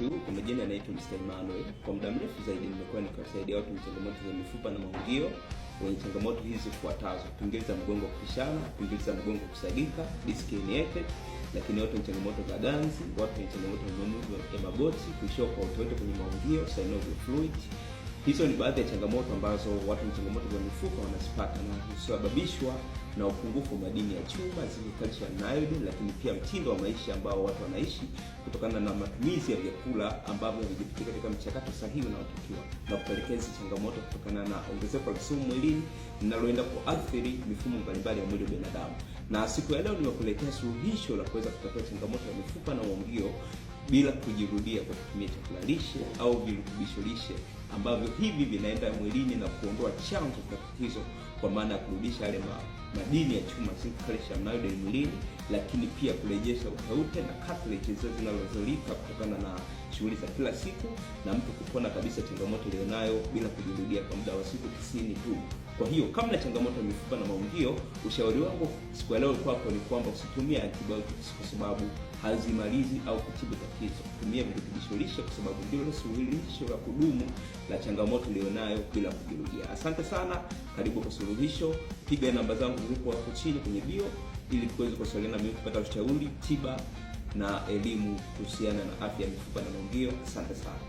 wakati huu. Kwa majina anaitwa Mr. Emmanuel. Kwa muda mrefu zaidi nimekuwa nikiwasaidia watu wenye changamoto za mifupa na maungio, wenye changamoto hizi zifuatazo: pingili za mgongo kupishana, pingili za mgongo kusagika, disc herniated, lakini watu wenye changamoto za ganzi, watu wenye changamoto za maumivu ya magoti, kuishiwa kwa uteute kwenye maungio, synovial fluid. Hizo ni baadhi ya changamoto ambazo watu wenye changamoto za mifupa wanazipata na husababishwa na upungufu wa madini ya chuma, calcium na iodine, lakini pia mtindo wa maisha ambao watu wanaishi kutokana na matumizi ya vyakula ambavyo havijapitia katika mchakato sahihi unaotakiwa, na kupelekea hizi changamoto kutokana na ongezeko la sumu mwilini linaloenda kuathiri mifumo mbalimbali ya mwili wa binadamu. Na siku ya leo nimekuletea suluhisho la kuweza kutatua changamoto ya mifupa na maungio bila kujirudia, kwa kutumia chakula lishe au virutubisho lishe ambavyo hivi vinaenda mwilini na kuondoa chanzo cha tatizo, kwa maana ya kurudisha yale madini ya chuma, calcium na iodine mwilini, lakini pia kurejesha uteute na cartilage zinazozalika kutokana na shughuli za kila siku, na mtu kupona kabisa changamoto ilionayo bila kujirudia kwa muda wa siku 90 tu. Kwa hiyo kama na changamoto ya mifupa na maungio, ushauri wangu siku ya leo kwako ni kwamba usitumie antibiotics kwa sababu hazimalizi au kutibu tatizo. Tumia virutubisho lishe kwa sababu ndio suluhisho la kudumu la changamoto ilionayo bila kujirudia. Asante sana, karibu kwa suluhisho. Piga namba zangu zilipo hapo chini kwenye bio ili tuweze kuwasiliana na mimi kupata ushauri, tiba na elimu kuhusiana na afya ya mifupa na maungio. Asante sana.